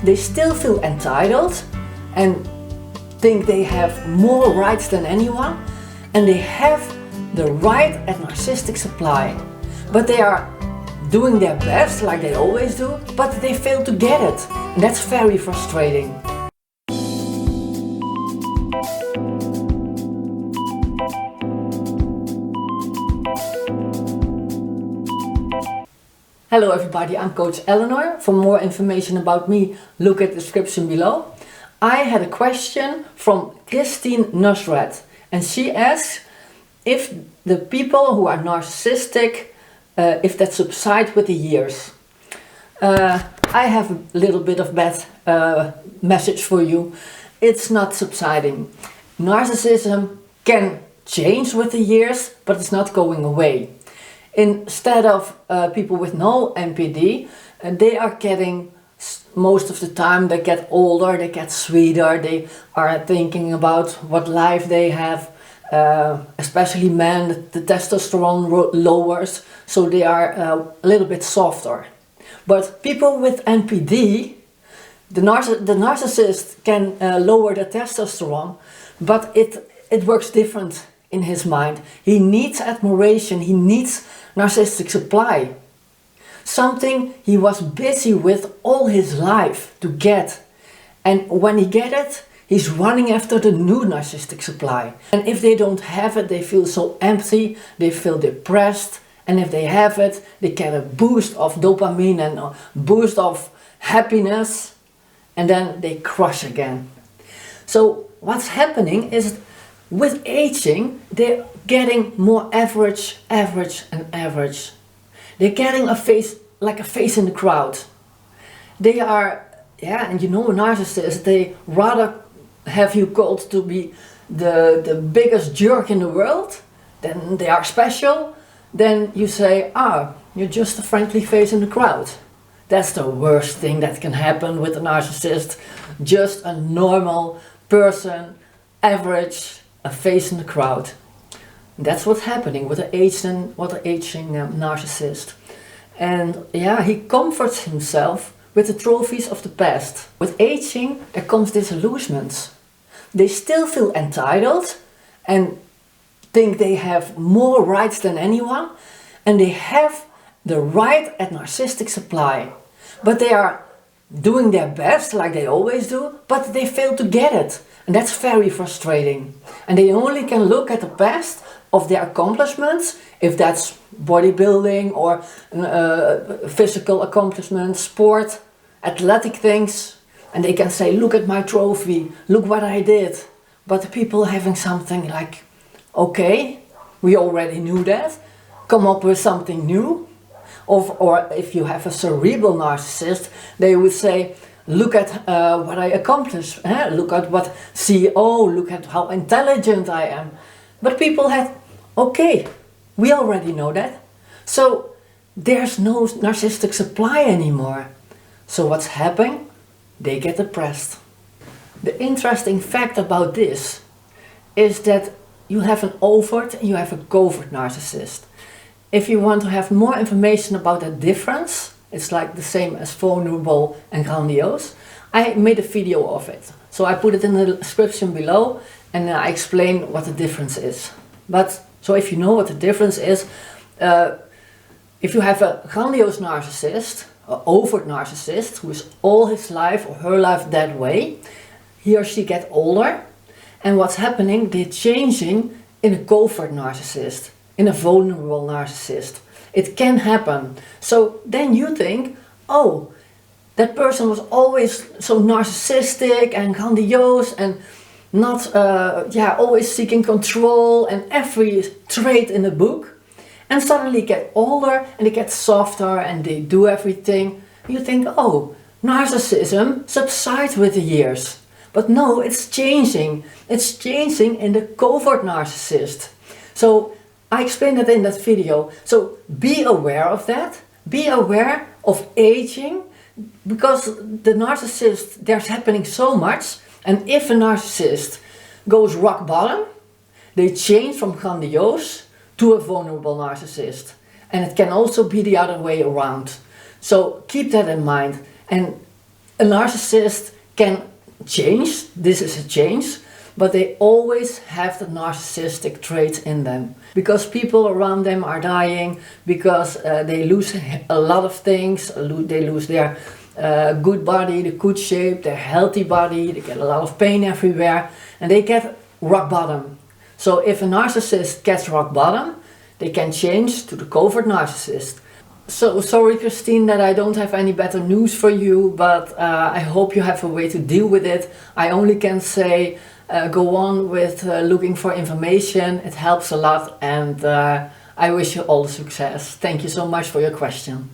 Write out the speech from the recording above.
They still feel entitled and think they have more rights than anyone, and they have the right at narcissistic supply. But they are doing their best like they always do, but they fail to get it. And that's very frustrating. Hello everybody, I'm Coach Eleanor. For more information about me, look at the description below. I had a question from Christine Nusrat, and she asks if the people who are narcissistic, if that subside with the years. I have a little bit of bad message for you. It's not subsiding. Narcissism can change with the years, but it's not going away. Instead of people with no NPD, they are getting, most of the time they get older, they get sweeter, they are thinking about what life they have, especially men, the testosterone lowers, so they are a little bit softer. But people with NPD, the narcissist can lower the testosterone, but it works different in his mind. He needs admiration, he needs narcissistic supply. Something he was busy with all his life to get. And when he gets it, he's running after the new narcissistic supply. And if they don't have it, they feel so empty, they feel depressed. And if they have it, they get a boost of dopamine and a boost of happiness. And then they crush again. So what's happening is, with aging, they're getting more average. They're getting a face, like a face in the crowd. They are, and you know, narcissists, they rather have you called to be the biggest jerk in the world, then they are special, then you say, you're just a friendly face in the crowd. That's the worst thing that can happen with a narcissist. Just a normal person, average, a face in the crowd. That's what's happening with the aging narcissist. And he comforts himself with the trophies of the past. With aging, there comes disillusionments. They still feel entitled and think they have more rights than anyone, and they have the right at narcissistic supply. But they are doing their best like they always do, but they fail to get it. And that's very frustrating. And they only can look at the past of their accomplishments, if that's bodybuilding or physical accomplishments, sport, athletic things, and they can say, look at my trophy, look what I did. But the people having something like, okay, we already knew that, come up with something new. Or if you have a cerebral narcissist, they would say, look at what I accomplished, look at what CEO, look at how intelligent I am. But people had, okay, we already know that. So there's no narcissistic supply anymore. So what's happening? They get depressed. The interesting fact about this is that you have an overt and you have a covert narcissist. If you want to have more information about that difference, it's like the same as vulnerable and grandiose, I made a video of it. So I put it in the description below and I explain what the difference is. But so if you know what the difference is, if you have a grandiose narcissist, an overt narcissist, who is all his life or her life that way, he or she gets older, and what's happening, they're changing in a covert narcissist, in a vulnerable narcissist. It can happen. So then you think, oh, that person was always so narcissistic and grandiose and not, always seeking control and every trait in the book. And suddenly get older and they get softer and they do everything. You think, oh, narcissism subsides with the years. But no, it's changing. It's changing in the covert narcissist. So I explained that in that video. So be aware of that. Be aware of aging, because the narcissist, there's happening so much. And if a narcissist goes rock bottom, they change from grandiose to a vulnerable narcissist. And it can also be the other way around. So keep that in mind. And A narcissist can change, this is a change, but they always have the narcissistic traits in them. Because people around them are dying, because they lose a lot of things, they lose their good body, the good shape, their healthy body, they get a lot of pain everywhere, and they get rock bottom. So if a narcissist gets rock bottom, they can change to the covert narcissist. So sorry, Christine, that I don't have any better news for you, but I hope you have a way to deal with it. I only can say go on with looking for information. It helps a lot, and I wish you all the success. Thank you so much for your question.